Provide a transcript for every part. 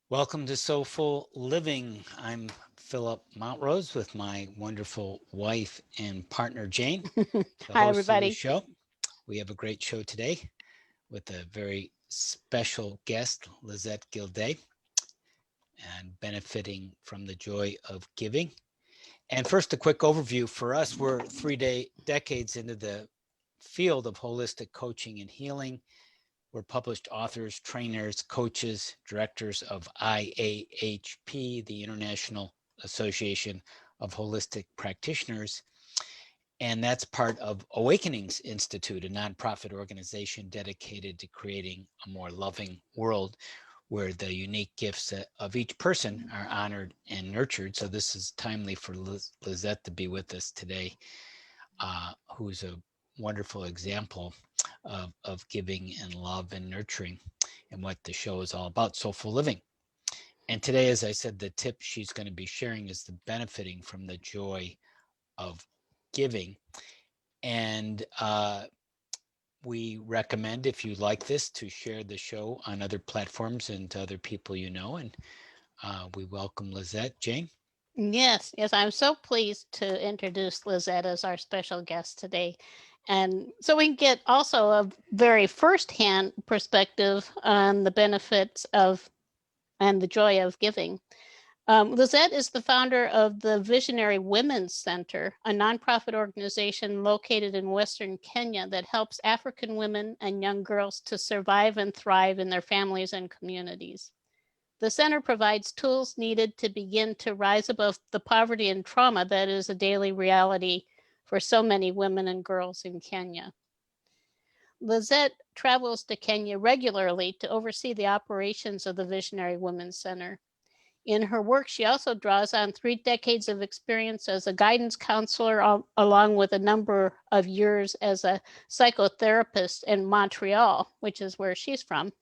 Welcome to Soulful Living. I'm Philip Montrose with my wonderful wife and partner Jane, the Hi, host of the everybody. show. We have a great show today with a very special guest, Lizette Gilday, and benefiting from the joy of giving. And first, a quick overview for us. We're decades into the field of holistic coaching and healing. We're published authors, trainers, coaches, directors of IAHP, the International Association of Holistic Practitioners. And that's part of Awakenings Institute, a nonprofit organization dedicated to creating a more loving world where the unique gifts of each person are honored and nurtured. So this is timely for Lizette to be with us today, who's a wonderful example of giving and love and nurturing and what the show is all about, soulful living. And today, as I said, the tip she's going to be sharing is the benefiting from the joy of giving. And we recommend, if you like this, to share the show on other platforms and to other people you know. And we welcome Lizette. Jane? Yes, I'm so pleased to introduce Lizette as our special guest today. And so we can get also a very firsthand perspective on the benefits of and the joy of giving. Lizette is the founder of the Visionary Women's Center, a nonprofit organization located in Western Kenya that helps African women and young girls to survive and thrive in their families and communities. The center provides tools needed to begin to rise above the poverty and trauma that is a daily reality for so many women and girls in Kenya. Lizette travels to Kenya regularly to oversee the operations of the Visionary Women's Center. In her work, she also draws on 3 decades of experience as a guidance counselor, along with a number of years as a psychotherapist in Montreal, which is where she's from.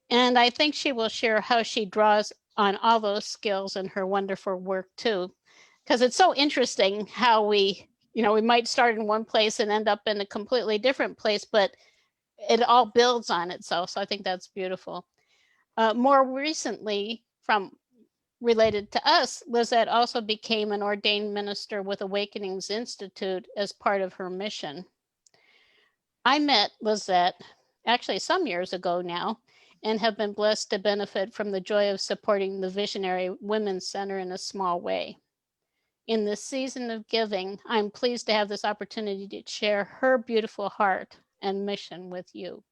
And I think she will share how she draws on all those skills in her wonderful work too. Because it's so interesting how we might start in one place and end up in a completely different place, but it all builds on itself. So I think that's beautiful. More recently, from related to us, Lizette also became an ordained minister with Awakenings Institute as part of her mission. I met Lizette actually some years ago now and have been blessed to benefit from the joy of supporting the Visionary Women's Center in a small way. In this season of giving, I'm pleased to have this opportunity to share her beautiful heart and mission with you.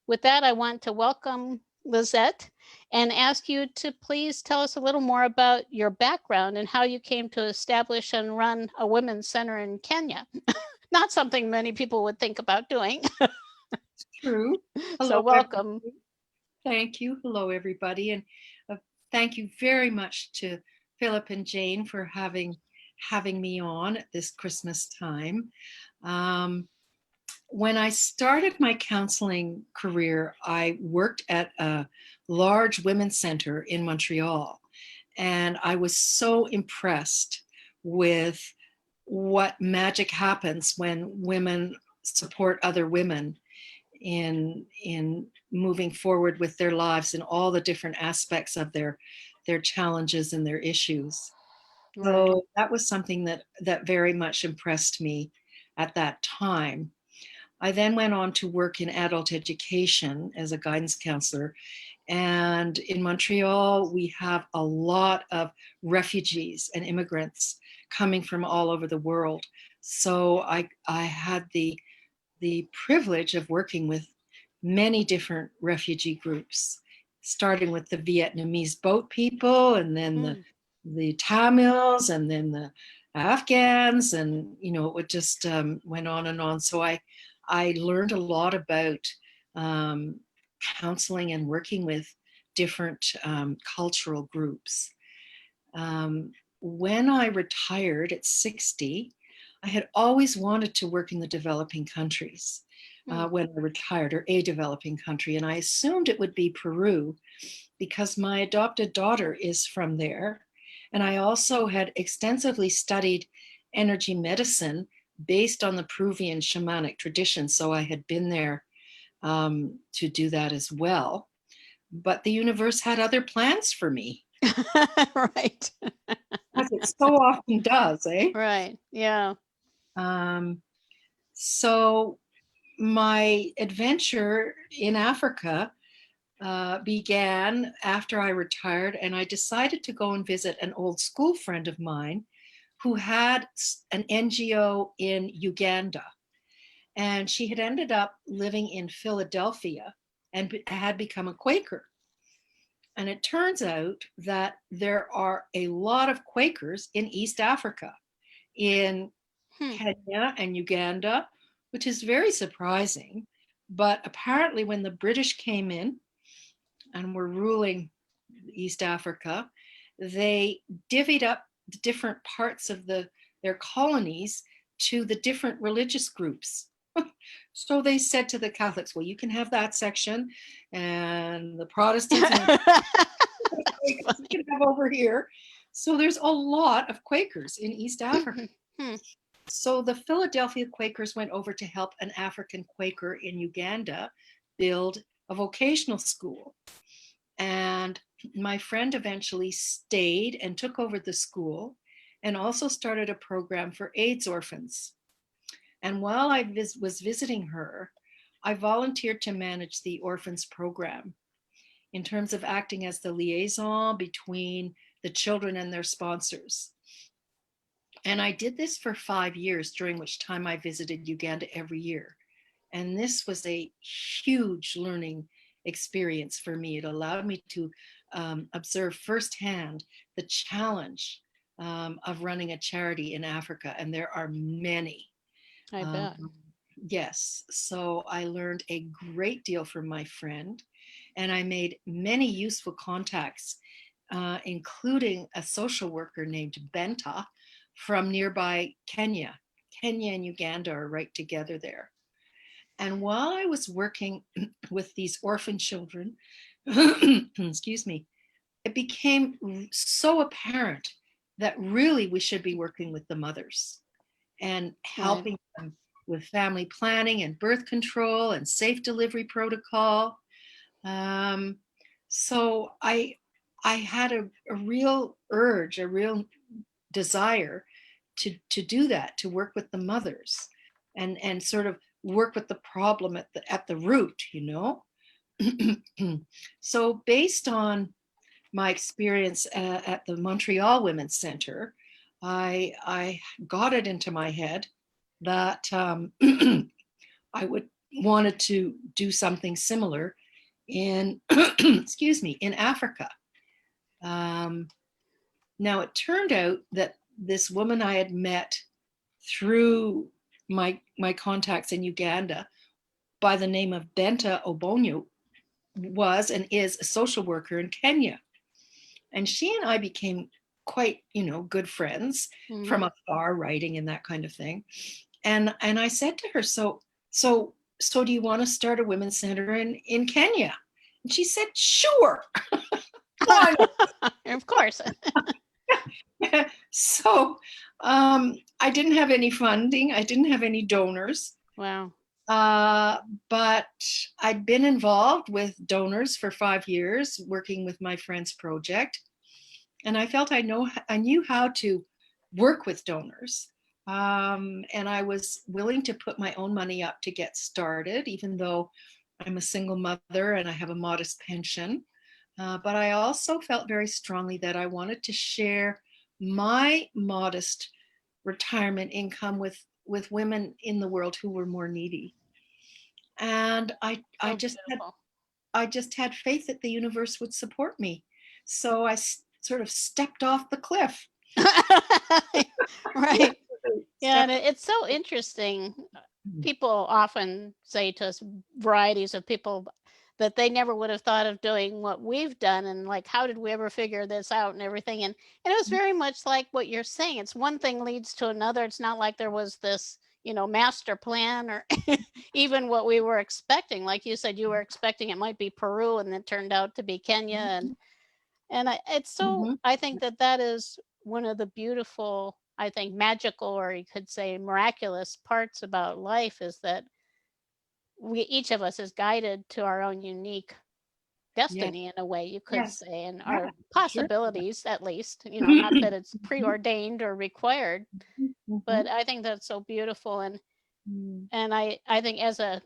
With that, I want to welcome Lizette and ask you to please tell us a little more about your background and how you came to establish and run a women's center in Kenya. Not something many people would think about doing. True. So, Hello, welcome. everybody. Thank you. Hello, everybody. And thank you very much to Philip and Jane for having me on at this Christmas time. Um, when I started my counseling career, I worked at a large women's center in Montreal. And I was so impressed with what magic happens when women support other women in moving forward with their lives and all the different aspects of their challenges and their issues. Right. So that was something that very much impressed me at that time. I then went on to work in adult education as a guidance counselor. And in Montreal, we have a lot of refugees and immigrants coming from all over the world. So I had the privilege of working with many different refugee groups, starting with the Vietnamese boat people, and then Mm. the Tamils, and then the Afghans, and it just went on and on. So I learned a lot about um, counseling and working with different cultural groups. When I retired at 60, I had always wanted to work in the developing countries Mm. when I retired, or a developing country. And I assumed it would be Peru because my adopted daughter is from there. And I also had extensively studied energy medicine based on the Peruvian shamanic tradition. So I had been there to do that as well. but the universe had other plans for me, Right. as it so often does, eh? Right. Yeah. Um, so my adventure in Africa began after I retired, and I decided to go and visit an old school friend of mine who had an NGO in Uganda. And she had ended up living in Philadelphia and had become a Quaker. And it turns out that there are a lot of Quakers in East Africa, in Kenya and Uganda, which is very surprising. But apparently, when the British came in and were ruling East Africa, they divvied up the different parts of their colonies to the different religious groups. So they said to the Catholics, well, you can have that section, and the Protestants you can have over here. So there's a lot of Quakers in East Africa. So the Philadelphia Quakers went over to help an African Quaker in Uganda build a vocational school. And my friend eventually stayed and took over the school and also started a program for AIDS orphans. And while I was visiting her, I volunteered to manage the orphans program in terms of acting as the liaison between the children and their sponsors. And I did this for 5 years, during which time I visited Uganda every year. And this was a huge learning experience for me. It allowed me to observe firsthand the challenge of running a charity in Africa. And there are many. I bet. Yes. So I learned a great deal from my friend, and I made many useful contacts, including a social worker named Benta from nearby Kenya. Kenya and Uganda are right together there. And while I was working with these orphan children, excuse me, it became so apparent that really we should be working with the mothers and helping them with family planning and birth control and safe delivery protocol. So I had a real urge, a real desire to do that, to work with the mothers and sort of work with the problem at the root, you know. So based on my experience at the Montreal Women's Center, I got it into my head that I would wanted to do something similar in excuse me, in Africa. Now it turned out that this woman I had met through my contacts in Uganda by the name of Benta Obonyo was and is a social worker in Kenya. And she and I became quite, good friends from afar, writing and that kind of thing. And I said to her, so do you want to start a women's center in Kenya? And she said, sure. Of course. So I didn't have any funding. I didn't have any donors. Wow. But I'd been involved with donors for 5 years, working with my friend's project. And I felt I knew how to work with donors. And I was willing to put my own money up to get started, even though I'm a single mother and I have a modest pension. But I also felt very strongly that I wanted to share my modest retirement income with women in the world who were more needy. And I just had faith that the universe would support me. So I sort of stepped off the cliff. Right. Yeah, and it's so interesting. People often say to us, varieties of people, that they never would have thought of doing what we've done, and like, how did we ever figure this out and everything. And it was very much like what you're saying. It's one thing leads to another. It's not like there was this, master plan or even what we were expecting. Like you said, you were expecting it might be Peru, and it turned out to be Kenya. And it's so, I think that is one of the beautiful, I think, magical, or you could say miraculous parts about life, is that each of us is guided to our own unique destiny in a way, you could Yes. say, and Yeah, our sure. possibilities, at least, not that it's preordained or required, but Mhm. I think that's so beautiful. Mm. And I think as a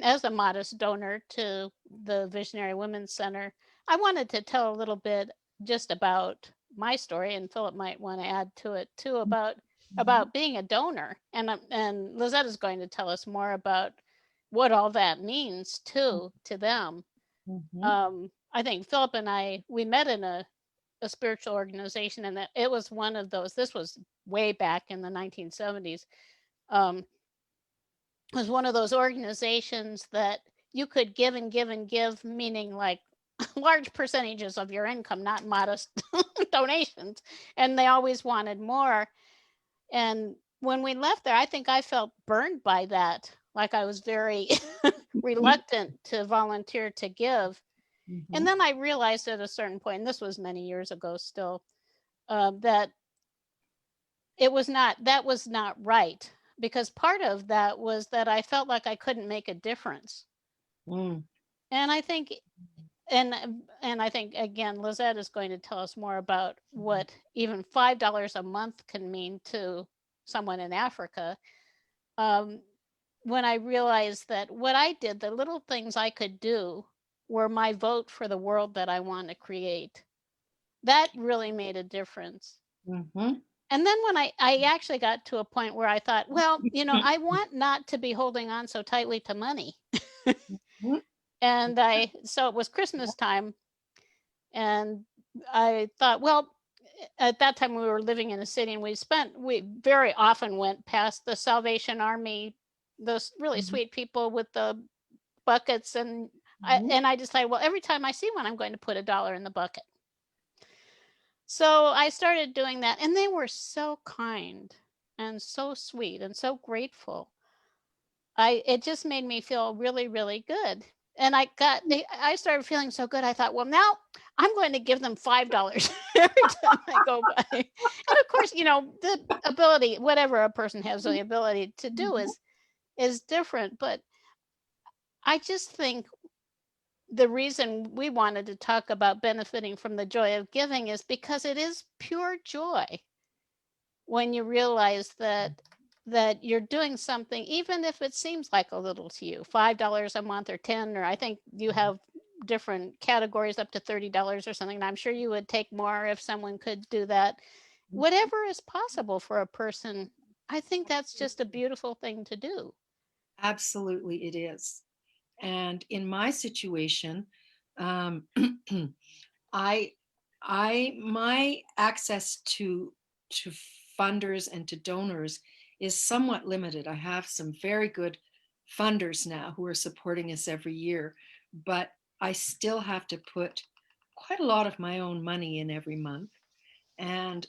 as a modest donor to the Visionary Women's Center, I wanted to tell a little bit just about my story, and Philip might want to add to it too, Mhm. about being a donor. And Lizette is going to tell us more about what all that means too to them. Mhm. I think Philip and I, we met in a spiritual organization, and that it was one of those. This was way back in the 1970s. Um, it was one of those organizations that you could give and give and give, meaning like large percentages of your income, not modest donations. And they always wanted more. And when we left there, I think I felt burned by that. Like I was very reluctant to volunteer to give. And Mhm. then I realized at a certain point, and this was many years ago still, that that was not right, because part of that was that I felt like I couldn't make a difference. Mm. And I think and I think again Lizette is going to tell us more about what even $5 a month can mean to someone in Africa. Um, when I realized that what I did, the little things I could do, were my vote for the world that I want to create. That really made a difference. Mhm. And then when I actually got to a point where I thought, well, I want not to be holding on so tightly to money. Mhm. And so it was Christmas time, and I thought, well, at that time we were living in a city, and we very often went past the Salvation Army, those really Mhm. sweet people with the buckets, and Mhm. I decided, well, every time I see one, I'm going to put $1 in the bucket. So I started doing that, and they were so kind and so sweet and so grateful. It just made me feel really, really good. And I started feeling so good. I thought, well, now I'm going to give them $5 every time I go by. And of course, the ability, whatever a person has the ability to do, Mhm. is different. But I just think the reason we wanted to talk about benefiting from the joy of giving is because it is pure joy when you realize that you're doing something, even if it seems like a little to you, $5 a month or 10, or I think you have different categories up to $30 or something, and I'm sure you would take more if someone could do that. Whatever is possible for a person, I think that's just a beautiful thing to do. Absolutely, it is. And in my situation, um, I, my access to funders and to donors is somewhat limited. I have some very good funders now who are supporting us every year, but I still have to put quite a lot of my own money in every month. And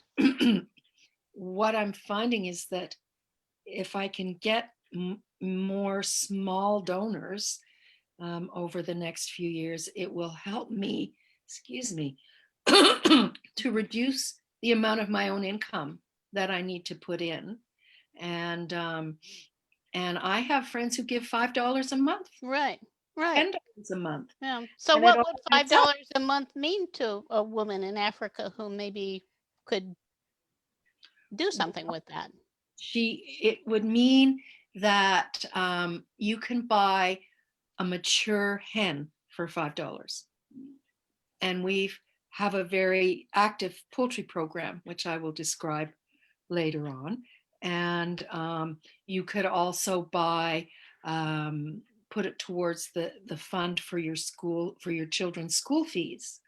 what I'm finding is that if I can get more small donors over the next few years, it will help me, excuse me, to reduce the amount of my own income that I need to put in. And I have friends who give $5 a month, Right, right. $10 a month, Yeah. So and it what all would five adds up. dollars a month mean to a woman in Africa who maybe could do something with that? It would mean that you can buy a mature hen for $5. And we have a very active poultry program, which I will describe later on. And you could also buy, put it towards the fund for your school, for your children's school fees,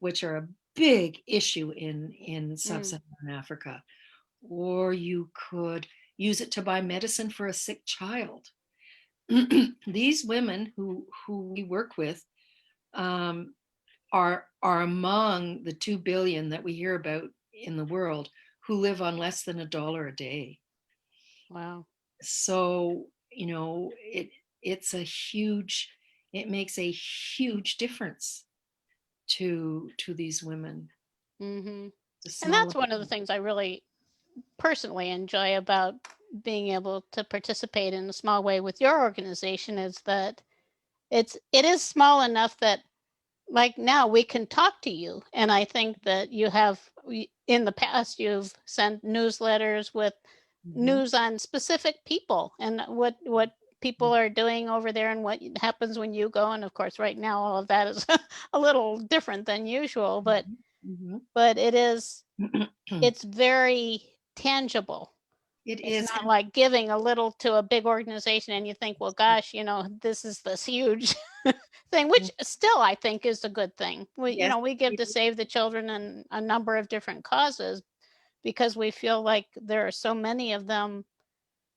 which are a big issue in Mm, sub-Saharan Africa. Or you could use it to buy medicine for a sick child. These women who we work with um, are among the 2 billion that we hear about in the world who live on less than $1 a day. wow. So, it's a huge, it makes a huge difference to these women. Hmm. It's a And small that's one of the things I really personally enjoy about being able to participate in a small way with your organization, is that it is small enough that like now we can talk to you. And I think that you have in the past you've sent newsletters with news on specific people and what people are doing over there and what happens when you go. And of course, right now all of that is a little different than usual, but it is it's very tangible. It It's is. not like giving a little to a big organization and you think, well, gosh, this is this huge thing, which still I think is a good thing. We, Yes, we give it to is. Save the Children and a number of different causes because we feel like there are so many of them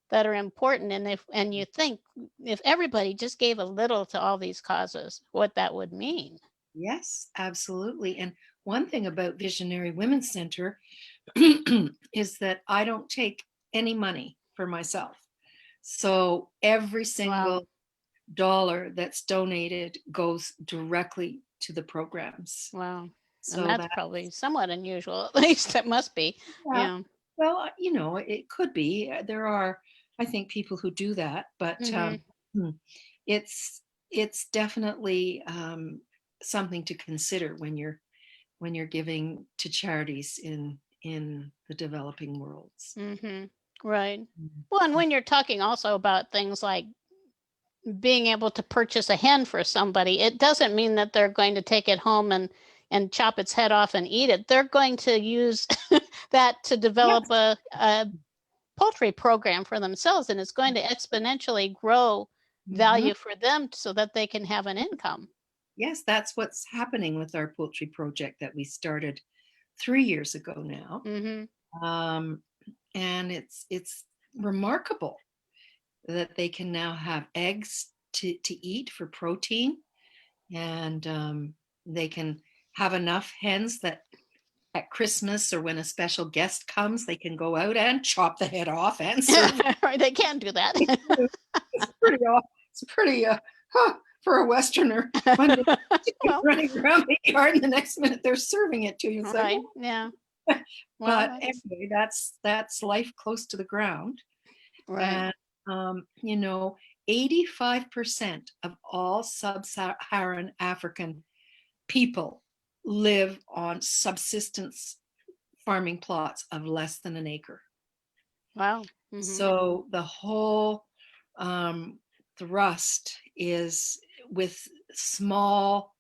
that are important. And you think if everybody just gave a little to all these causes, what that would mean. Yes, absolutely. And one thing about Visionary Women's Center is that I don't take any money for myself. So every single dollar that's donated goes directly to the programs. Wow. So And that's probably somewhat unusual, at least it must be. yeah. Well, it could be. There are, I think, people who do that, but it's definitely something to consider when you're giving to charities in the developing worlds. Right. Well, and when you're talking also about things like being able to purchase a hen for somebody, it doesn't mean that they're going to take it home and chop its head off and eat it. They're going to use that to develop a poultry program for themselves, and it's going to exponentially grow value for them so that they can have an income. Yes, that's what's happening with our poultry project that we started 3 years ago now. And it's remarkable that they can now have eggs to eat for protein, and they can have enough hens that at Christmas or when a special guest comes, they can go out and chop the head off and serve. Right, they can do that. It's pretty for a Westerner. Well, running around the yard and the next minute they're serving it to you. So, right, yeah. But anyway, that's life close to the ground. Right. And 85% of all sub-Saharan African people live on subsistence farming plots of less than an acre. Wow. So the whole thrust is with small,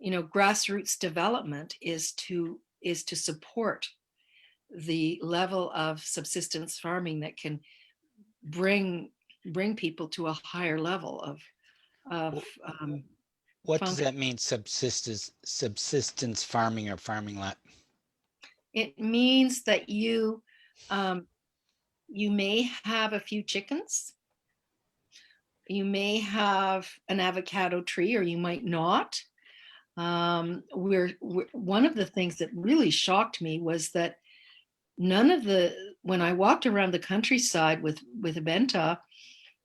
grassroots development is to support the level of subsistence farming that can bring people to a higher level of what does that mean, subsistence farming or farming lot? It means that you may have a few chickens, you may have an avocado tree, or you might not. We're one of the things that really shocked me was that when I walked around the countryside with Benta,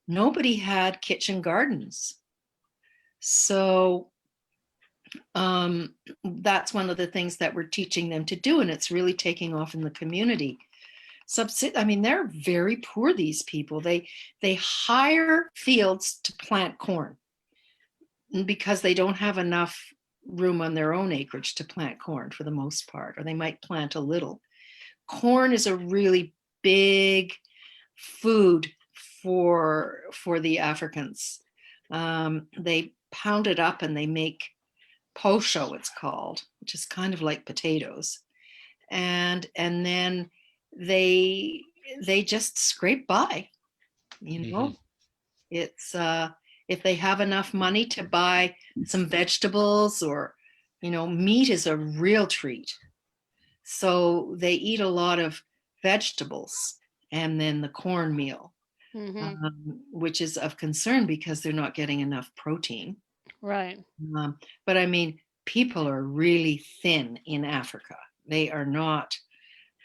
nobody had kitchen gardens. So that's one of the things that we're teaching them to do, and it's really taking off in the community. They're very poor, these people. They hire fields to plant corn because they don't have enough room on their own acreage to plant corn for the most part, or they might plant a little. Corn is a really big food for the Africans. They pound it up and they make posho, it's called, which is kind of like potatoes, and then they just scrape by. It's if they have enough money to buy some vegetables, or meat is a real treat, so they eat a lot of vegetables and then the cornmeal, which is of concern because they're not getting enough protein. Right. But people are really thin in Africa. They are not,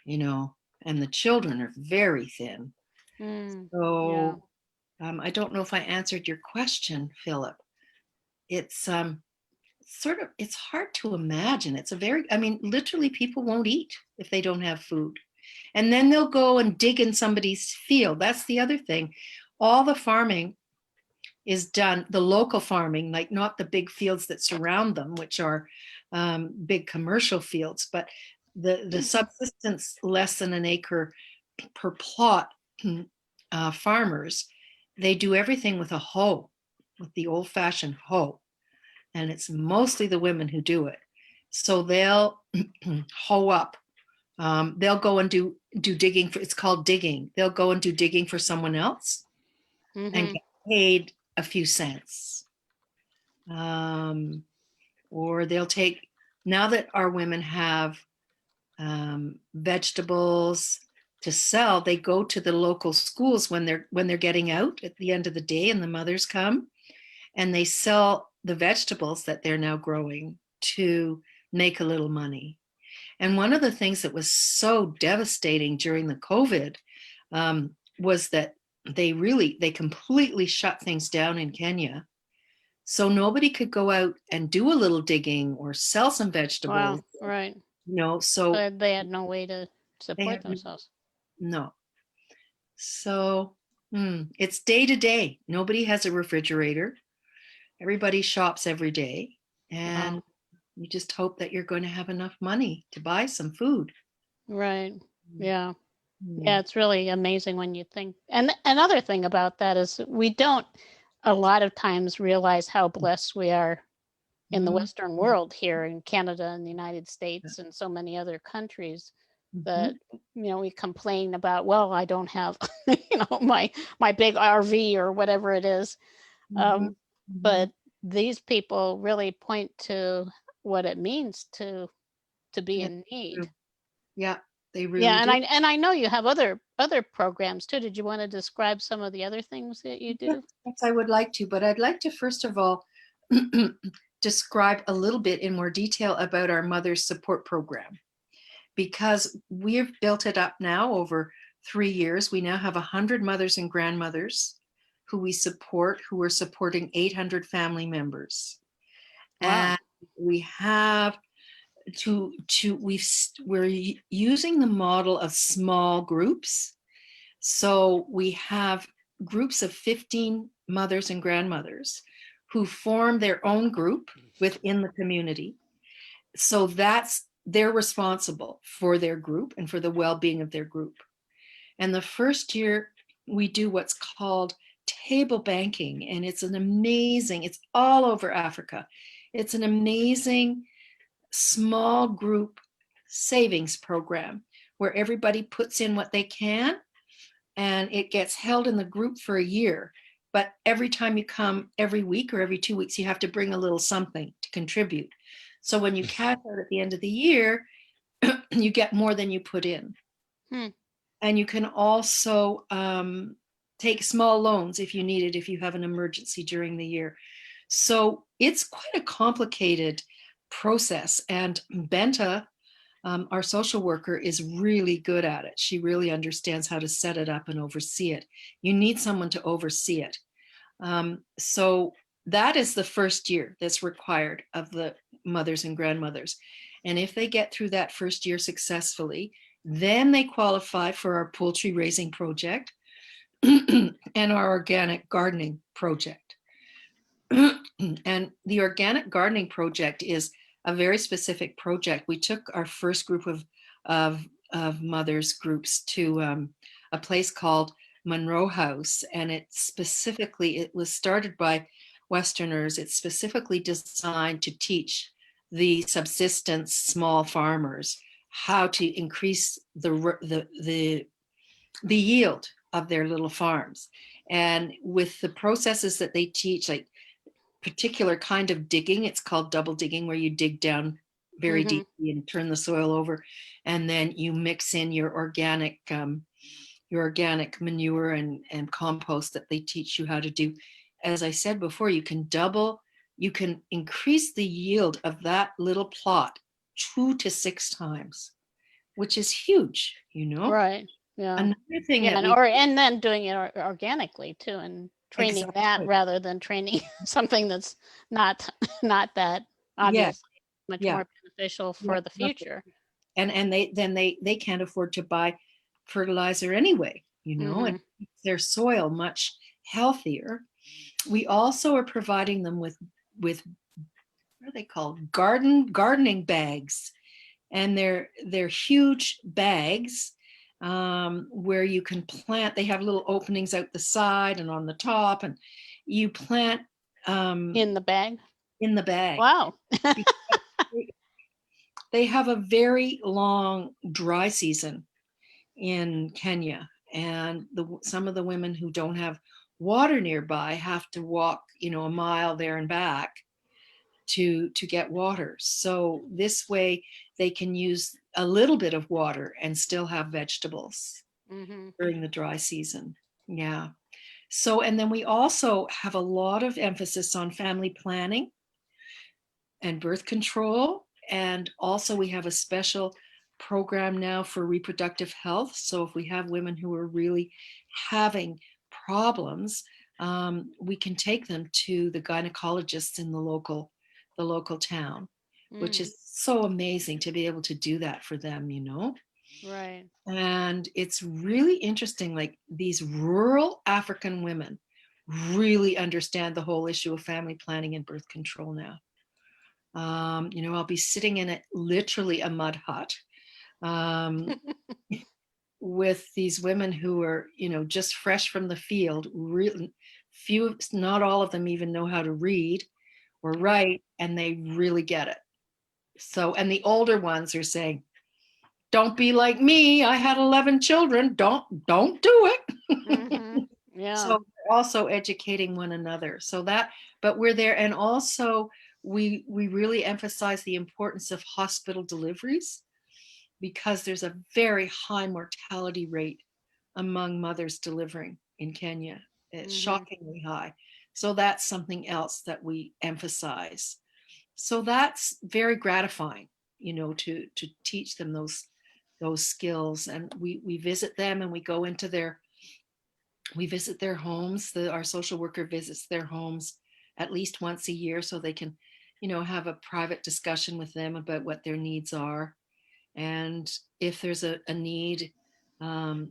and the children are very thin. So I don't know if I answered your question, Philip. It's it's hard to imagine. It's literally people won't eat if they don't have food. And then they'll go and dig in somebody's field. That's the other thing. All the farming is done, the local farming, like not the big fields that surround them, which are big commercial fields, but the subsistence less than an acre per plot farmers, they do everything with a hoe, with the old-fashioned hoe, and it's mostly the women who do it. So they'll hoe up. They'll go and do digging for, it's called digging. They'll go and do digging for someone else and get paid a few cents. Or they'll take, now that our women have vegetables to sell, they go to the local schools when they're getting out at the end of the day, and the mothers come and they sell the vegetables that they're now growing to make a little money. And one of the things that was so devastating during the COVID was that they completely shut things down in Kenya. So nobody could go out and do a little digging or sell some vegetables. Wow, right. So they had no way to support themselves. No. So it's day to day. Nobody has a refrigerator. Everybody shops every day. And Wow. you just hope that you're going to have enough money to buy some food. Right. Yeah. Yeah, it's really amazing when you think. And another thing about that is we don't a lot of times realize how blessed we are in the Western world here in Canada and the United States and so many other countries that we complain about, well, I don't have my big RV or whatever it is. But these people really point to what it means to be in need. Yeah, they really do. And I know you have other programs too. Did you want to describe some of the other things that you do? Yes, I would like to, but I'd like to first of all describe a little bit in more detail about our Mother's Support Program, because we've built it up now over 3 years. We now have 100 mothers and grandmothers who we support, who are supporting 800 family members. Wow. And we have we're using the model of small groups. So we have groups of 15 mothers and grandmothers who form their own group within the community. So they're responsible for their group and for the well-being of their group. And the first year we do what's called table banking, and it's all over Africa. It's an amazing small group savings program where everybody puts in what they can, and it gets held in the group for a year. But every time you come, every week or every 2 weeks, you have to bring a little something to contribute. So when you cash out at the end of the year, you get more than you put in. And you can also take small loans if you need it, if you have an emergency during the year. So it's quite a complicated process. And Benta, our social worker, is really good at it. She really understands how to set it up and oversee it. You need someone to oversee it. So that is the first year that's required of the mothers and grandmothers. And if they get through that first year successfully, then they qualify for our poultry raising project and our organic gardening project. And the organic gardening project is a very specific project. We took our first group of mothers groups to a place called Monroe House, and it was started by Westerners. It's specifically designed to teach the subsistence small farmers how to increase the yield of their little farms. And with the processes that they teach, like particular kind of digging, it's called double digging, where you dig down very deeply and turn the soil over, and then you mix in your organic manure and compost that they teach you how to do. As I said before, you can increase the yield of that little plot 2 to 6 times, which is huge, Right. Yeah. Another thing and then doing it organically too, and training that rather than training something that's not that obviously much more beneficial for the future. And they can't afford to buy fertilizer anyway, and their soil much healthier. We also are providing them with what are they called? Gardening bags. And they're huge bags where you can plant. They have little openings out the side and on the top, and you plant In the bag. in the bag. Wow. They have a very long dry season in Kenya, and some of the women who don't have water nearby have to walk, a mile there and back to get water. So this way they can use a little bit of water and still have vegetables Mm-hmm. during the dry season. Yeah. So, and then we also have a lot of emphasis on family planning and birth control. And also we have a special program now for reproductive health. So if we have women who are really having problems, we can take them to the gynecologists in the local town, which is so amazing to be able to do that for them, Right. And it's really interesting, like these rural African women really understand the whole issue of family planning and birth control now. I'll be sitting in literally a mud hut with these women who are, just fresh from the field. Really few, not all of them even know how to read or write, and they really get it. So, and the older ones are saying, "Don't be like me. I had 11 children. Don't do it." Mm-hmm. Yeah. So we're also educating one another. But we're there, and also we really emphasize the importance of hospital deliveries, because there's a very high mortality rate among mothers delivering in Kenya. It's shockingly high. So that's something else that we emphasize. So that's very gratifying, to teach them those skills. And we visit them, and we visit their homes. Our social worker visits their homes at least once a year, so they can, have a private discussion with them about what their needs are. And if there's a need, Benta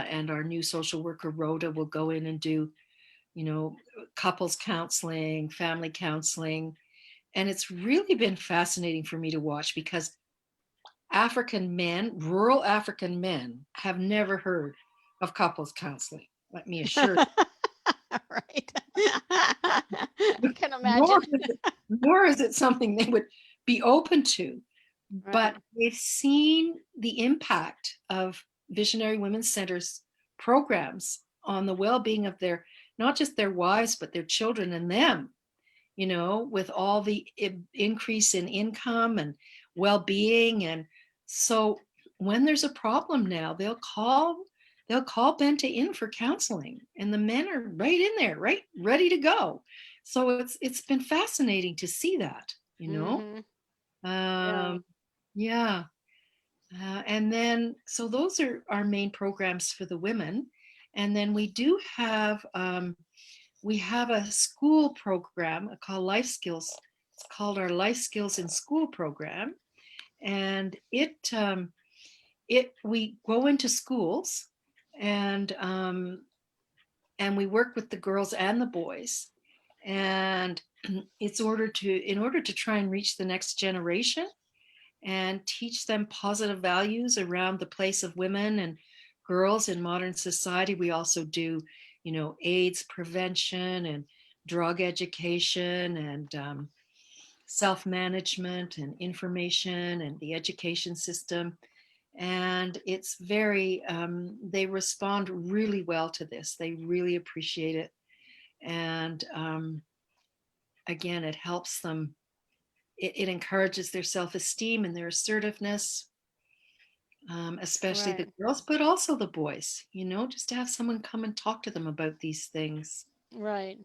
and our new social worker, Rhoda, will go in and do, couples counseling, family counseling. And it's really been fascinating for me to watch, because rural African men, have never heard of couples counseling. Let me assure you. Right. I can Nor imagine. nor is it something they would be open to. Right. But they've seen the impact of Visionary Women's Centers programs on the well-being of not just their wives, but their children and them, with all the increase in income and well-being. And so when there's a problem now, they'll call Benta in for counseling, and the men are right in there, right, ready to go. So it's been fascinating to see that, Mhm. Yeah. yeah. And then, so those are our main programs for the women. And then we do have, we have a school program called Life Skills. It's called our Life Skills in School program. And we go into schools, and we work with the girls and the boys. And in order to try and reach the next generation and teach them positive values around the place of women and girls in modern society. We also do, AIDS prevention and drug education and self-management and information and the education system. And it's they respond really well to this. They really appreciate it. And again, it helps them. It encourages their self-esteem and their assertiveness, especially the Right. girls, but also the boys, just to have someone come and talk to them about these things. Right.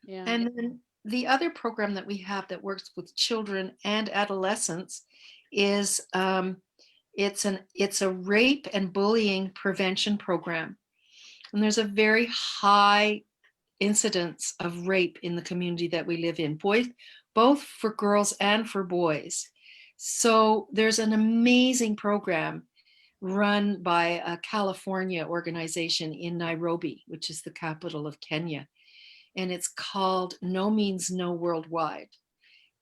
Yeah. And then the other program that we have that works with children and adolescents is it's a rape and bullying prevention program. And there's a very high incidence of rape in the community that we live in, both for girls and for boys. So there's an amazing program run by a California organization in Nairobi, which is the capital of Kenya. and it's called No Means No Worldwide.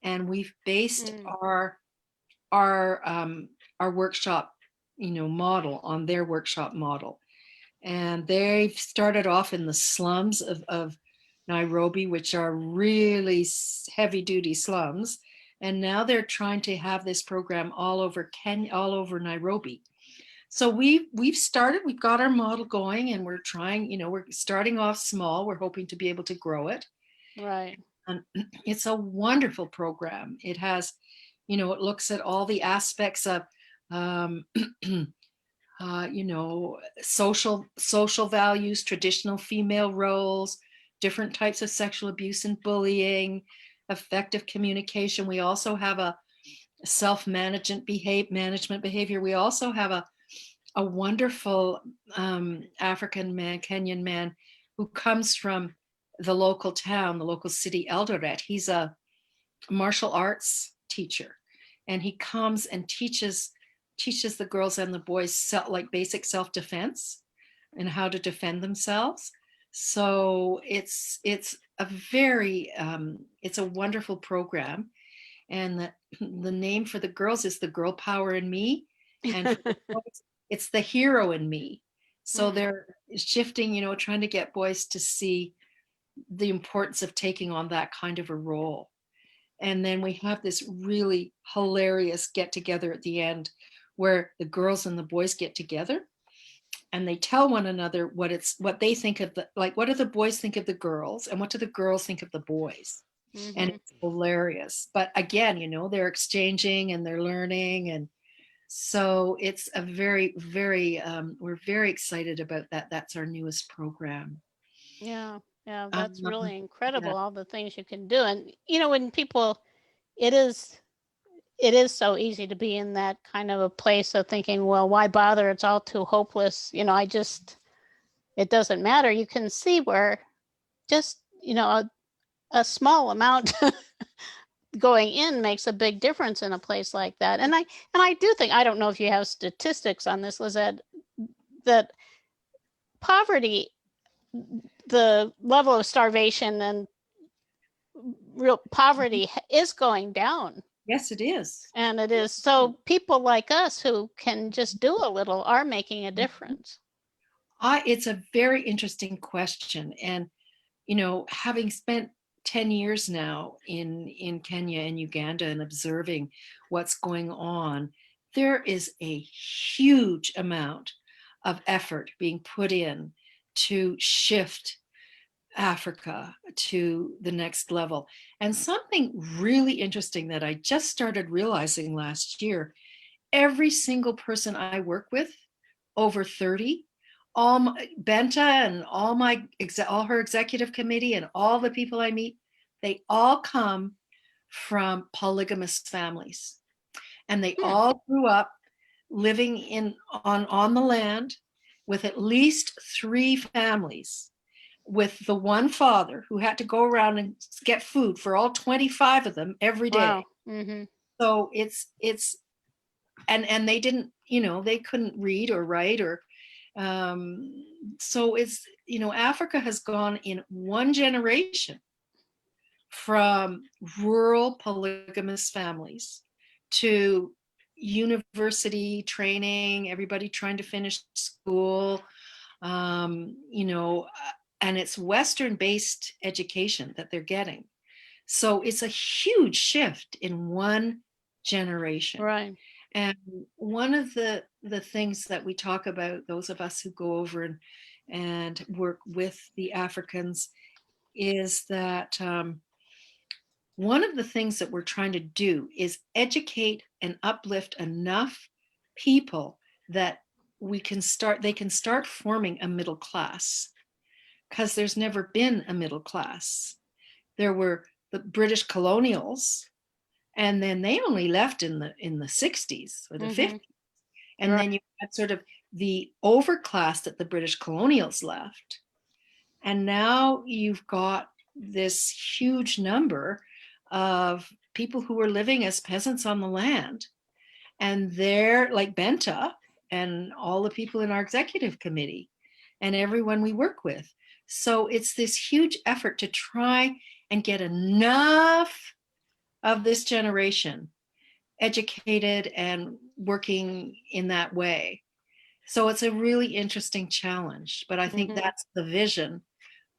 And we've based our workshop, model on their workshop model. And they've started off in the slums of Nairobi, which are really heavy duty slums. And now they're trying to have this program all over Kenya, all over Nairobi. So we've started, we've got our model going, and we're trying, we're starting off small. We're hoping to be able to grow it. Right. And it's a wonderful program. It has, it looks at all the aspects of, social values, traditional female roles, different types of sexual abuse and bullying, effective communication. We also have a self-management behavior. We also have a wonderful African man, Kenyan man, who comes from the local town, the local city, Eldoret. He's a martial arts teacher, and he comes and teaches the girls and the boys like basic self-defense and how to defend themselves. So it's a very it's a wonderful program, and the name for the girls is The Girl Power in Me, and for the boys, it's The Hero in Me. So they're shifting, trying to get boys to see the importance of taking on that kind of a role. And then we have this really hilarious get together at the end where the girls and the boys get together and they tell one another what they think of what do the boys think of the girls and what do the girls think of the boys. And it's hilarious. But again, they're exchanging and they're learning. And so it's a very, very, we're very excited about that. That's our newest program. Yeah, that's really incredible, all the things you can do. And when people, it is so easy to be in that kind of a place of thinking, well, why bother? It's all too hopeless. It doesn't matter. You can see where just, a small amount going in makes a big difference in a place like that. And I do think, I don't know if you have statistics on this, Lizette, that poverty, the level of starvation and real poverty is going down. Yes, it is. And it is. So people like us who can just do a little are making a difference. It's a very interesting question. And, having spent 10 years now in Kenya and Uganda and observing what's going on, there is a huge amount of effort being put in to shift Africa to the next level. And something really interesting that I just started realizing last year, every single person I work with over 30, Benta and all her executive committee and all the people I meet, they all come from polygamous families. And they all grew up living on the land with at least 3 families, with the one father who had to go around and get food for all 25 of them every day. Wow. Mm-hmm. So it's and they didn't, they couldn't read or write or so it's, Africa has gone in one generation from rural polygamous families to university training, everybody trying to finish school, and it's Western-based education that they're getting. So it's a huge shift in one generation. Right. And one of the things that we talk about, those of us who go over and work with the Africans, is that one of the things that we're trying to do is educate and uplift enough people that they can start forming a middle class, because there's never been a middle class. There were the British colonials, and then they only left in the 60s or the 50s. And then you had sort of the overclass that the British colonials left. And now you've got this huge number of people who were living as peasants on the land. And they're like Benta and all the people in our executive committee and everyone we work with. So it's this huge effort to try and get enough of this generation educated and working in that way. So it's a really interesting challenge, but I think Mhm. that's the vision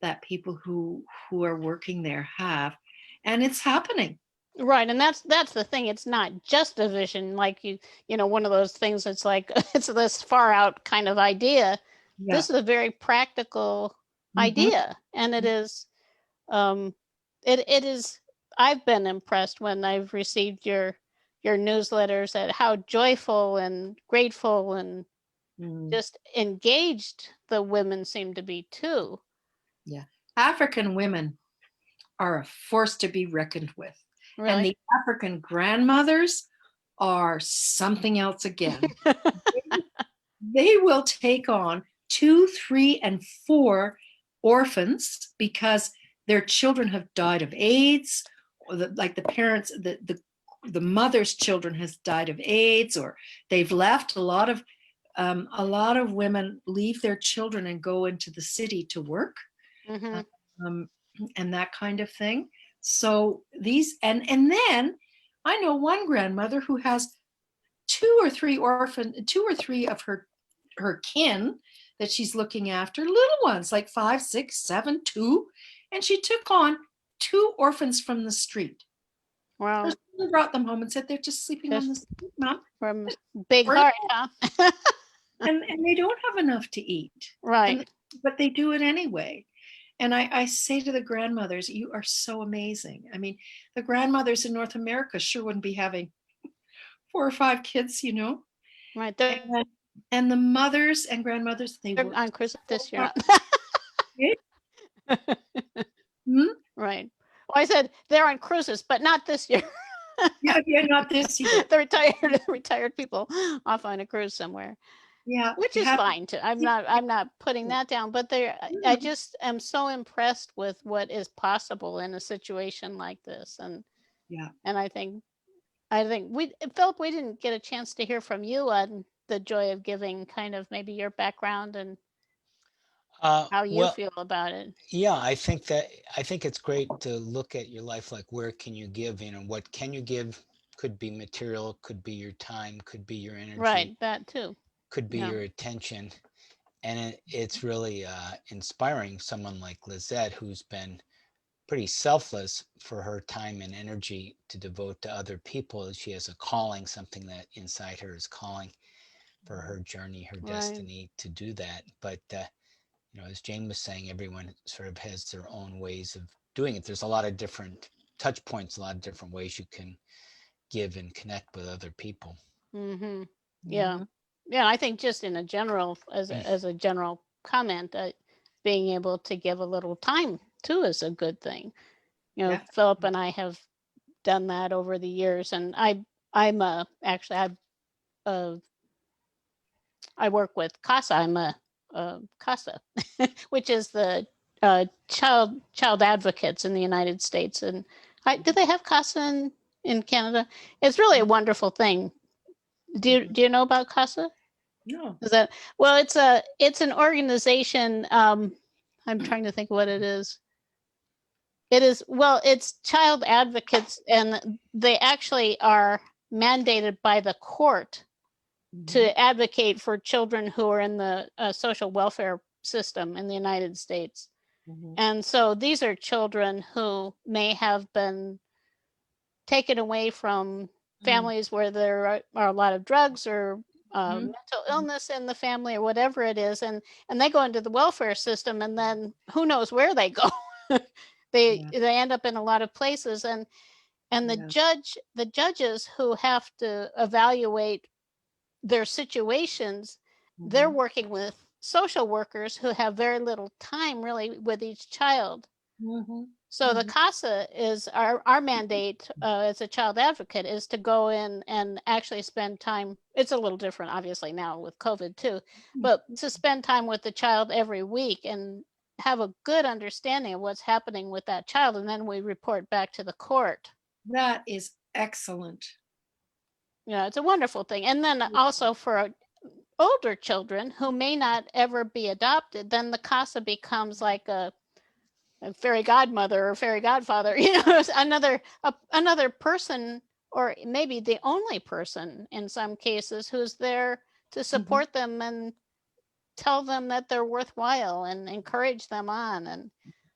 that people who are working there have, and it's happening. Right, and that's the thing. It's not just a vision, like one of those things that's like it's this far out kind of idea. Yeah. This is a very practical Mhm. idea, and it is it is. I've been impressed when I've received your newsletters at how joyful and grateful and Mm, just engaged the women seem to be too. yeah. African women are a force to be reckoned with. And Really. the African grandmothers are something else again. They will take on 2, 3, and 4 orphans because their children have died of AIDS, or like the parents, the mother's children has died of AIDS, or they've left. A lot of women leave their children and go into the city to work, Hmm. um, and that kind of thing. So these, and then I know one grandmother who has 2 or 3 of her kin that she's looking after, little ones like 5, 6, 7, 2, and she took on 2 orphans from the street. Her Wow. son brought them home and said, they're just sleeping on Just the street, Mom. from big Bring heart, huh? and they don't have enough to eat, and Right. but they do it anyway. And I say to the grandmothers, you are so amazing. I mean, the grandmothers in North America sure wouldn't be having 4 or 5 kids, you know. Right. And the mothers and grandmothers, they They're work on cruise so this year. hard. Hmm? Right. Well, I said they're on cruises, but not this year. Yeah, yeah, not this year. The retired people off on a cruise somewhere, Yeah, which you is have. fine too. I'm not putting that down, but I just am so impressed with what is possible in a situation like this, Yeah. and I think Philip, we didn't get a chance to hear from you on the joy of giving, kind of maybe your background and how you Well, feel about it. yeah, I think it's great to look at your life like where can you give, what can you give could be material, could be your time, could be your energy, Right, that too. could be Yeah. your attention. And it's really inspiring someone like Lizette, who's been pretty selfless for her time and energy to devote to other people. She has a calling, something that inside her is calling for her journey, her Right. destiny to do that. But as Jane was saying, everyone sort of has their own ways of doing it. There's a lot of different touch points, a lot of different ways you can give and connect with other people. Mm-hmm. Yeah. Mhm. Yeah. I think just in a general, as a general comment, being able to give a little time too is a good thing. Philip Definitely. and I have done that over the years, and I'm actually uh, I work with CASA. I'm a CASA, which is the child advocates in the United States. And do they have CASA in Canada? It's really a wonderful thing. Do you, Mhm. do you know about CASA? No. Is that well? It's an organization. I'm trying to think what it is. It is well, it's child advocates, and they actually are mandated by the court Mhm. to advocate for children who are in the social welfare system in the United States. Mhm. And so these are children who may have been taken away from Mhm. families where there are a lot of drugs or Mhm. mental illness in the family or whatever it is, and they go into the welfare system, and then who knows where they go. they Yeah. they end up in a lot of places, and Yeah. the judges who have to evaluate their situations, they're Mhm. working with social workers who have very little time really with each child. Mhm. So the Mhm. CASA is our mandate as a child advocate is to go in and actually spend time. It's a little different, obviously, now with COVID too, but to spend time with the child every week and have a good understanding of what's happening with that child. And then we report back to the court. That is excellent. It's a wonderful thing. And then also for older children who may not ever be adopted, then the CASA becomes like a fairy godmother or fairy godfather, it's another person, or maybe the only person in some cases, who's there to support them and tell them that they're worthwhile and encourage them on. And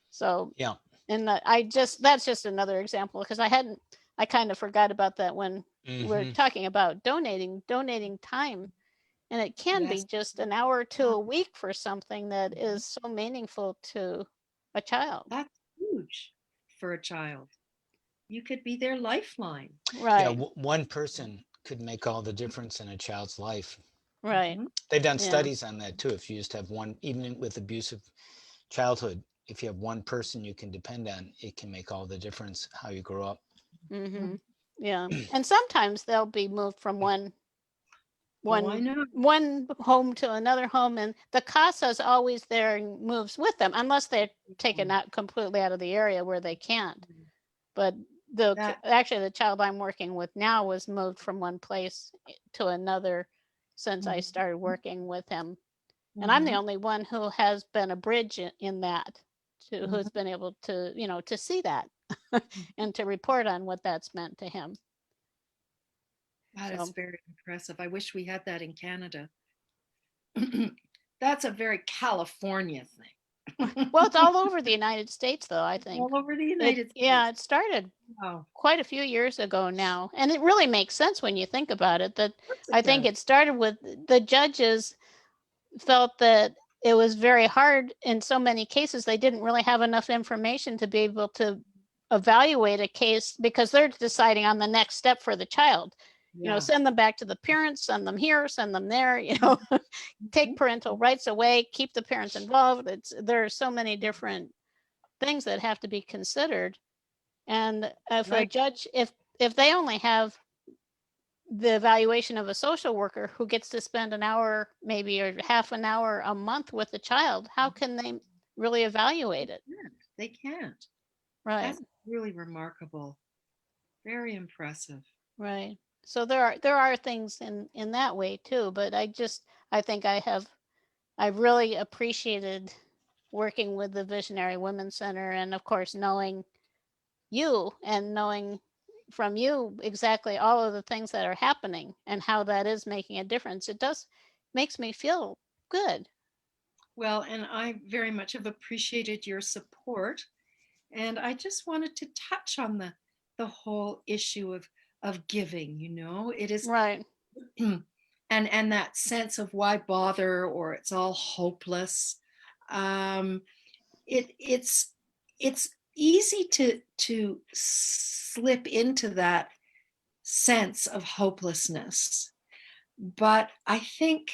so, Yeah. and that's just another example, because I kind of forgot about that when we're Hmm. talking about donating time. And it can be Yes. just an hour or two a week for something that is so meaningful to a child. That's huge for a child. You could be their lifeline. Yeah. Right, One person could make all the difference in a child's life. right. They've done Yeah. studies on that too. If you just have one, even with abusive childhood, if you have one person you can depend on, it can make all the difference how you grow up. Mm-hmm. Yeah. And sometimes they'll be moved from Oh, I one know. one home to another home, and the CASA's always there and moves with them, unless they're taken out completely out of the area where they can't. But That actually the child I'm working with now was moved from one place to another since I started working with him. And I'm the only one who has been a bridge in that, who's been able to, to see that and to report on what that's meant to him. that is So, very impressive. I wish we had that in Canada. That's a very California thing. well, it's all over the United States, though, I think. All over the United States. It started Wow. quite a few years ago now. And it really makes sense when you think about it, that Of course I think does. it started with the judges felt that it was very hard in so many cases. They didn't really have enough information to be able to evaluate a case, because they're deciding on the next step for the child. Yeah. Send them back to the parents, send them here, send them there, take parental rights away, keep the parents involved. There are so many different things that have to be considered. And if a Right. judge, if they only have the evaluation of a social worker who gets to spend an hour, maybe, or half an hour a month with the child, how can they really evaluate it? They can't. Right, That's really remarkable. Very impressive. right. So there are things in that way too, but I think I've really appreciated working with the Visionary Women's Center, and of course knowing you and knowing from you exactly all of the things that are happening and how that is making a difference. It does makes me feel good. Well, and I very much have appreciated your support. And I just wanted to touch on the whole issue of giving, It is Right. and that sense of why bother, or it's all hopeless. Um, it's easy to slip into that sense of hopelessness, but I think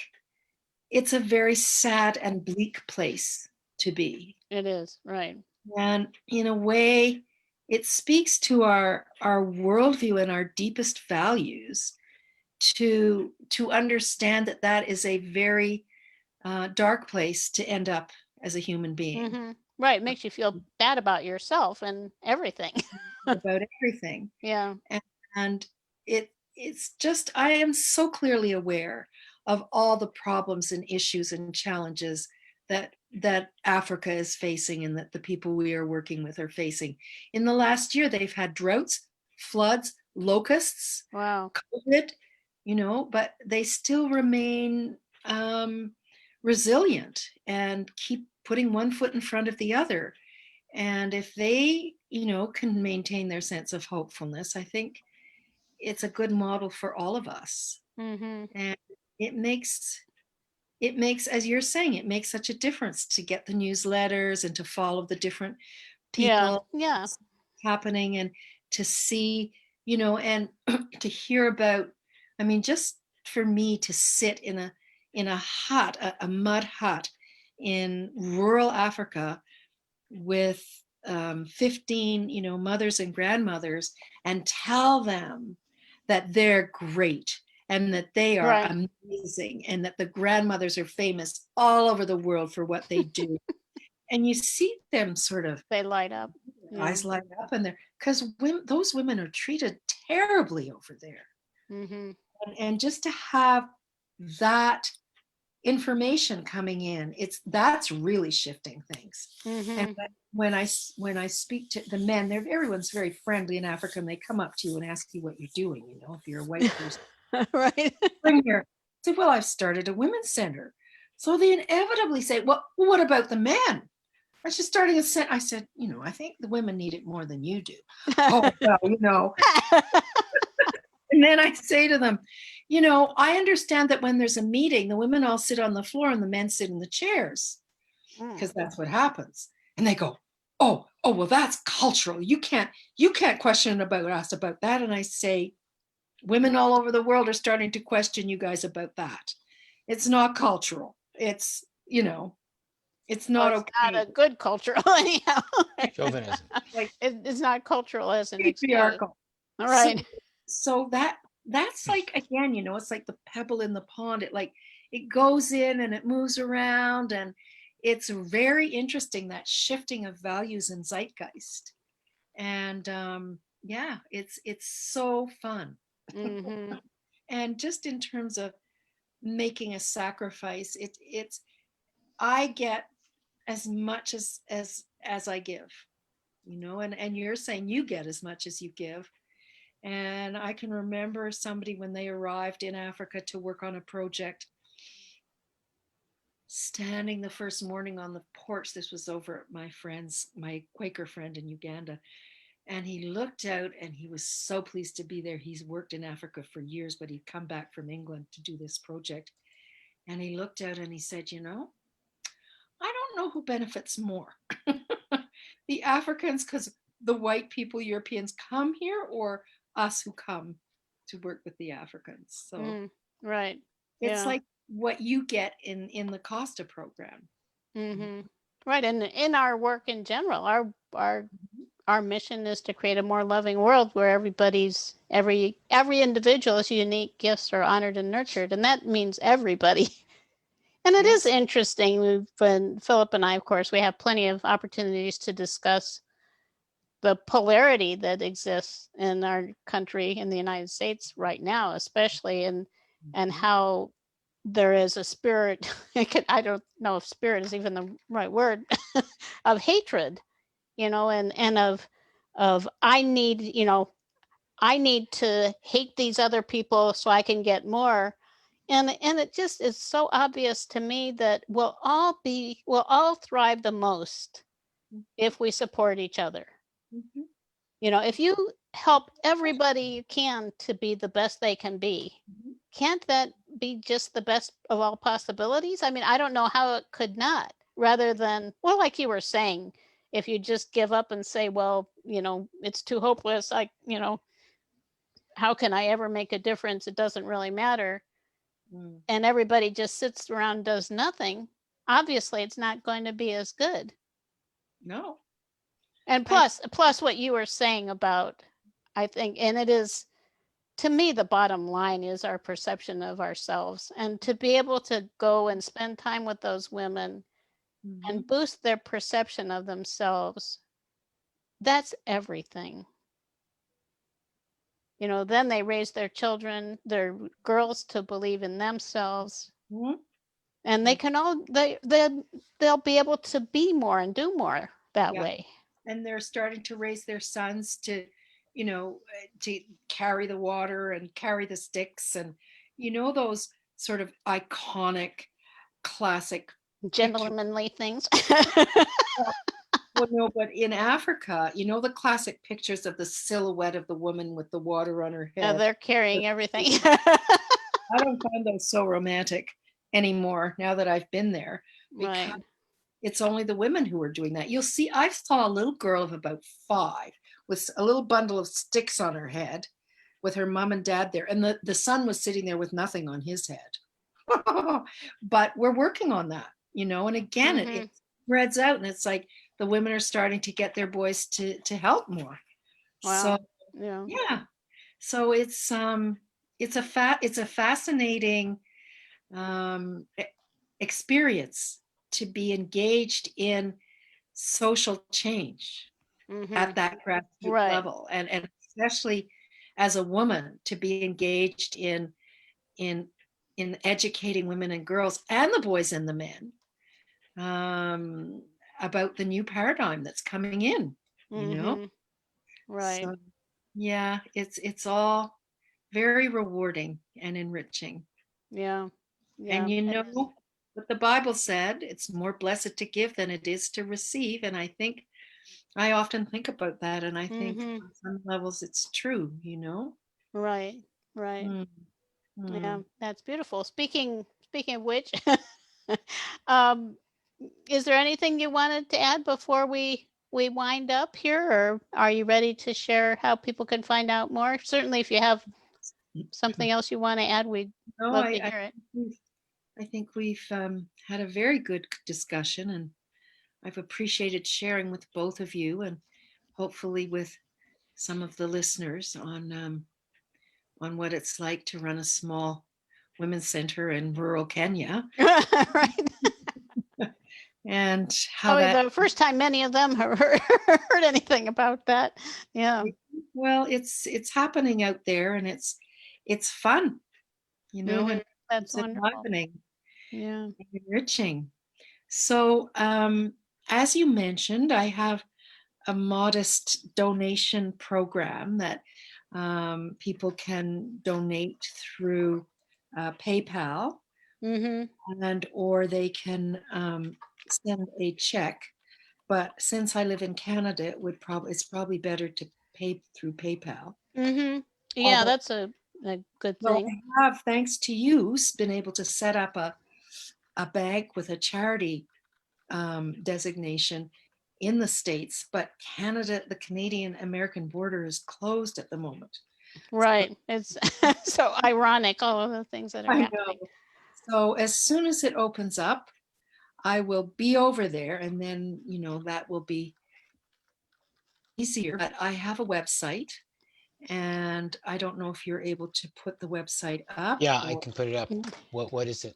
it's a very sad and bleak place to be. It is, right. And in a way, it speaks to our worldview and our deepest values to understand that that is a very dark place to end up as a human being. Mm-hmm. Right. It makes you feel bad about yourself and everything. About everything. Yeah. And it's just, I am so clearly aware of all the problems and issues and challenges that Africa is facing, and that the people we are working with are facing. In the last year, they've had droughts, floods, locusts, Wow. COVID, but they still remain resilient and keep putting one foot in front of the other. And if they, can maintain their sense of hopefulness, I think it's a good model for all of us. Mm-hmm. And it makes, as you're saying, it makes such a difference to get the newsletters and to follow the different people Yeah. happening, and to see, and to hear about, I mean, just for me to sit in a hut, a mud hut in rural Africa with 15, mothers and grandmothers, and tell them that they're great and that they are Right. amazing, and that the grandmothers are famous all over the world for what they do. And you see them sort of, They light up. eyes light up, and they're, because those women are treated terribly over there. Mm-hmm. And just to have that information coming in. That's really shifting things. Mm-hmm. And when I speak to the men, everyone's very friendly in Africa, and they come up to you and ask you what you're doing. You know, if you're a white person, Right. bring here. I say, well, I've started a women's center. So they inevitably say, well, what about the men? I was just starting a center. I said, you know, I think the women need it more than you do. Oh, well, you know. And then I say to them, you know, I understand that when there's a meeting, the women all sit on the floor and the men sit in the chairs, because that's what happens. And they go, oh, well, that's cultural. You can't question about us about that. And I say, women all over the world are starting to question you guys about that. It's not cultural. It's, you know, it's not Well, it's not okay. a good cultural anyhow. Chauvinism. Like It's not cultural as an excuse. patriarchal. All right. So that's like, again, you know, it's like the pebble in the pond. It goes in and it moves around, and it's very interesting, that shifting of values and zeitgeist. And yeah, it's so fun. Mm-hmm. And just in terms of making a sacrifice, it's I get as much as I give, you know, and you're saying you get as much as you give. And I can remember somebody, when they arrived in Africa to work on a project, standing the first morning on the porch. This was over at my Quaker friend in Uganda. And he looked out and he was so pleased to be there. He's worked in Africa for years, but he'd come back from England to do this project. And he looked out and he said, you know, I don't know who benefits more. The Africans, because the white people, Europeans, come here, or us who come to work with the Africans. So Right. it's Yeah. like what you get in the Costa program. Mm-hmm. Right. And in our work in general, our mission is to create a more loving world where every individual's unique gifts are honored and nurtured, and that means everybody. And it is Yes. interesting. When Philip and I, of course, we have plenty of opportunities to discuss the polarity that exists in our country, in the United States right now, especially, and how there is a spirit. I don't know if spirit is even the right word, of hatred, you know, and of I need, you know, I need to hate these other people so I can get more. And it just is so obvious to me that we'll all thrive the most if we support each other. Mm-hmm. You know, if you help everybody you can to be the best they can be, can't that be just the best of all possibilities? I mean, I don't know how it could not, rather than, well, like you were saying, if you just give up and say, well, you know, it's too hopeless, you know, how can I ever make a difference? It doesn't really matter. And everybody just sits around and does nothing. Obviously, it's not going to be as good. No. And plus what you were saying about, I think, and it is, to me, the bottom line is our perception of ourselves, and to be able to go and spend time with those women and boost their perception of themselves, that's everything. You know, then they raise their children, their girls, to believe in themselves, and they can they'll be able to be more and do more that way. And they're starting to raise their sons to, you know, to carry the water and carry the sticks, and, you know, those sort of iconic classic Gentlemanly things. Well, no, but in Africa, you know, the classic pictures of the silhouette of the woman with the water on her head. They're carrying everything. I don't find those so romantic anymore now that I've been there, because Right. it's only the women who are doing that. You'll see, I saw a little girl of about 5 with a little bundle of sticks on her head with her mom and dad there. And the son was sitting there with nothing on his head. But we're working on that, you know, and again, it spreads out, and it's like the women are starting to get their boys to help more. Wow. So Yeah. so it's a fascinating experience to be engaged in social change at that grassroots level, and especially as a woman, to be engaged in in educating women and girls and the boys and the men about the new paradigm that's coming in, you know? Mhm. Right. So yeah, it's all very rewarding and enriching. Yeah. Yeah. And you It know is. what the Bible said, it's more blessed to give than it is to receive. And I think I often think about that, and I think Mhm. on some levels it's true, you know? Right. Right. Mm, Yeah, mm. that's beautiful. Speaking of which, um, is there anything you wanted to add before we wind up here, or are you ready to share how people can find out more? Certainly, if you have something else you want to add, we'd No, love to hear it. I think we've had a very good discussion, and I've appreciated sharing with both of you, and hopefully with some of the listeners on what it's like to run a small women's center in rural Kenya, Right. and how Probably that, the first time many of them have heard anything about that. Yeah. well, it's happening out there, and it's fun, you know, Hmm. and That's it's wonderful. enlivening Yeah. and enriching. So, as you mentioned, I have a modest donation program that people can donate through PayPal, Hmm. and or they can send a check. But since I live in Canada, it's probably better to pay through PayPal. Hmm. Yeah, Although, that's a good well, thing. I have, thanks to you, been able to set up a bank with a charity designation in the States, but Canada, the Canadian American border is closed at the moment. So, Right. It's so ironic, all of the things that are I happening. know. So as soon as it opens up, I will be over there, and then, that will be easier. But I have a website, and I don't know if you're able to put the website up, Yeah, I or can put it up. Mm. What is it?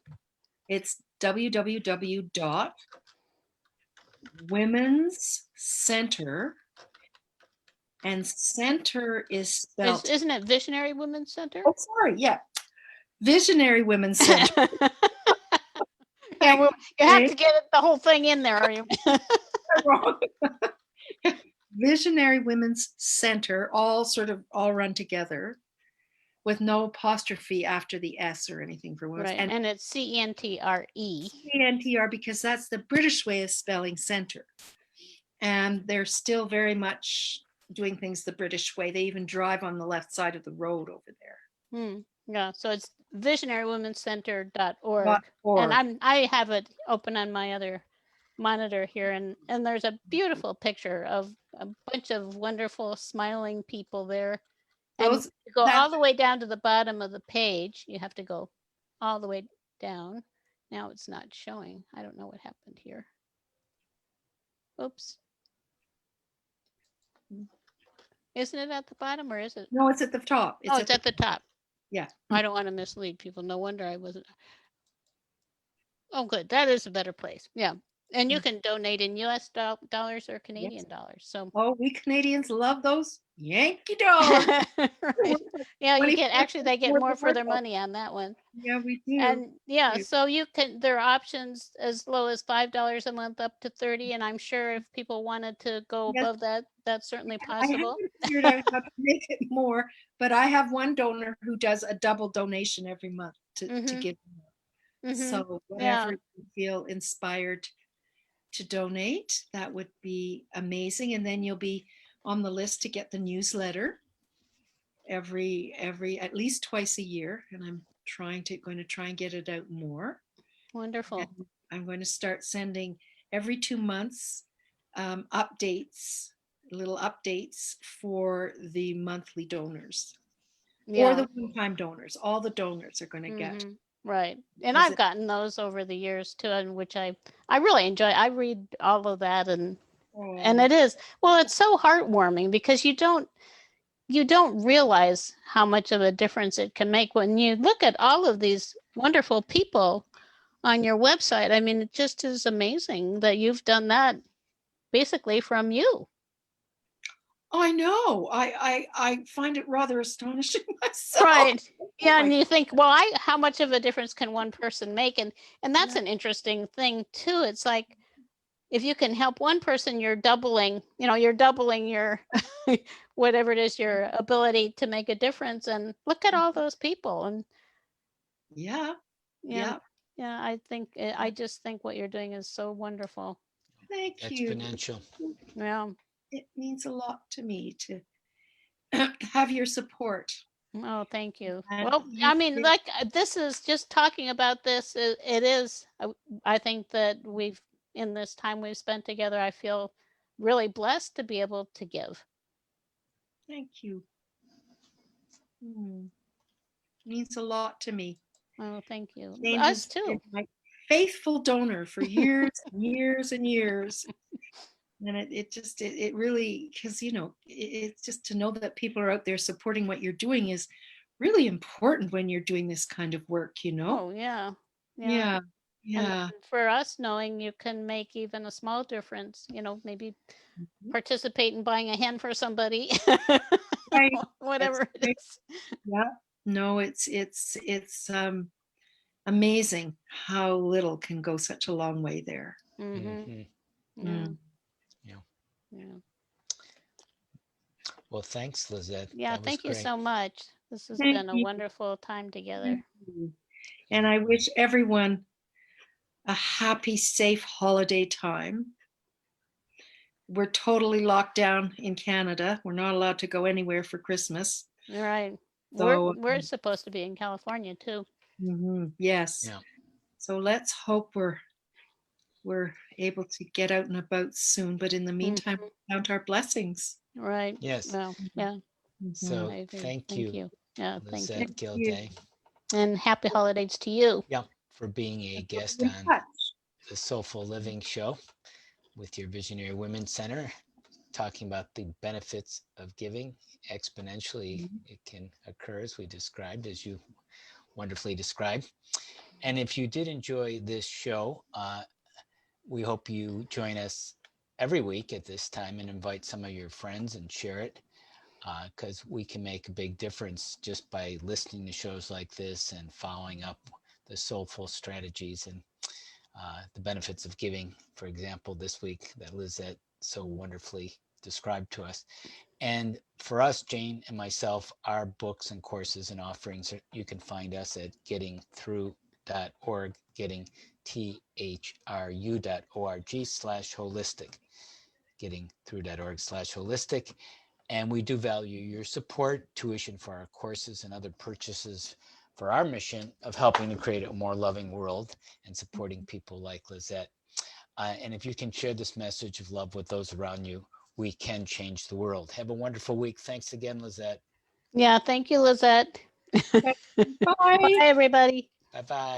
it's www.womenscenter, and center is spelled, Isn't it Visionary Women's Center? oh, sorry, yeah, Visionary Women's Center. Yeah, Thank well, you have you, to get the whole thing in there, are you? wrong. Visionary Women's Center, all run together with no apostrophe after the S or anything for women's. Right, And and it's CNTRE. CNTR, because that's the British way of spelling center. And they're still very much doing things the British way. They even drive on the left side of the road over there. Yeah, so it's visionarywomencenter.org. And .org. I have it open on my other monitor here, and there's a beautiful picture of a bunch of wonderful smiling people there. And Those to go that all the way down to the bottom of the page, you have to go all the way down. Now it's not showing. I don't know what happened here. Oops. Isn't it at the bottom, or is it? No, it's at the top. Oh, it's at the top. Yeah. I don't want to mislead people. No wonder I wasn't. Oh, good. That is a better place. Yeah. And you can donate in US dollars or Yes. Canadian dollars. So, Oh, we Canadians love those Yankee dollars. right. Yeah, you get 25 actually, they get more more than for our their dollar. money on that one. Yeah, we do. And yeah, so you can, there are options as low as $5 a month up to 30. And I'm sure if people wanted to go Yes, above that, that's certainly I possible. haven't figured out how to make it more, but I have one donor who does a double donation every month to Mm-hmm. give more. Mm-hmm. So Yeah. whatever you feel inspired to donate, that would be amazing. And then you'll be on the list to get the newsletter every at least twice a year. And I'm going to try and get it out more. Wonderful. And I'm going to start sending every 2 months updates, little updates for the monthly donors, or the one-time donors. All the donors are going to get. Right. And Because I've gotten those over the years too, and which I really enjoy. I read all of that, and it is, well, it's so heartwarming because you don't realize how much of a difference it can make when you look at all of these wonderful people on your website. I mean, it just is amazing that you've done that basically from you. I know. I find it rather astonishing myself. Right. Yeah, my and you think, well, how much of a difference can one person make? And that's Yeah. an interesting thing too. It's like if you can help one person, you're doubling, you're doubling your whatever it is, your ability to make a difference. And look at all those people. And Yeah. yeah, Yeah. yeah, I just think what you're doing is so wonderful. Thank you. Exponential. Yeah. It means a lot to me to have your support. Oh, thank you. And Well, you, I mean, like this is just talking about this. It is. I think that in this time we've spent together, I feel really blessed to be able to give. thank you. Means a lot to me. Oh, thank you. Jane Us has too. been my faithful donor for years and years and years. And it really, because, it's just to know that people are out there supporting what you're doing is really important when you're doing this kind of work, Oh, yeah. Yeah. Yeah. And Yeah. then for us, knowing you can make even a small difference, maybe participate in buying a hen for somebody, Right. whatever it right. is. Yeah. No, it's amazing how little can go such a long way there. Mm-hmm. Yeah. Mm. Yeah. Yeah. Well, thanks, Lizette. Yeah, That was thank you great. so much. This has Thank been a you. wonderful time together. Thank you. And I wish everyone a happy, safe holiday time. We're totally locked down in Canada. We're not allowed to go anywhere for Christmas. Right. So, We're supposed to be in California too. yes. Yeah. So let's hope we're able to get out and about soon. But in the meantime, count our blessings. Right. Yes. Well, yeah, So I agree. thank you, Yeah, thank you. Lizette Gilday. And happy holidays to you. Yeah, for being a guest In on touch. the Soulful Living Show with your Visionary Women's Center, talking about the benefits of giving exponentially. It can occur as we described, as you wonderfully described. And if you did enjoy this show, we hope you join us every week at this time and invite some of your friends and share it, because we can make a big difference just by listening to shows like this and following up the soulful strategies and the benefits of giving. For example, this week that Lizette so wonderfully described to us. And for us, Jane and myself, our books and courses and offerings, you can find us at gettingthrough.org, gettingthru.org/holistic, gettingthrough.org/holistic. And we do value your support, tuition for our courses and other purchases for our mission of helping to create a more loving world and supporting people like Lizette. And if you can share this message of love with those around you, we can change the world. Have a wonderful week. Thanks again, Lizette. Yeah, thank you, Lizette. Bye. Bye, everybody. Bye-bye.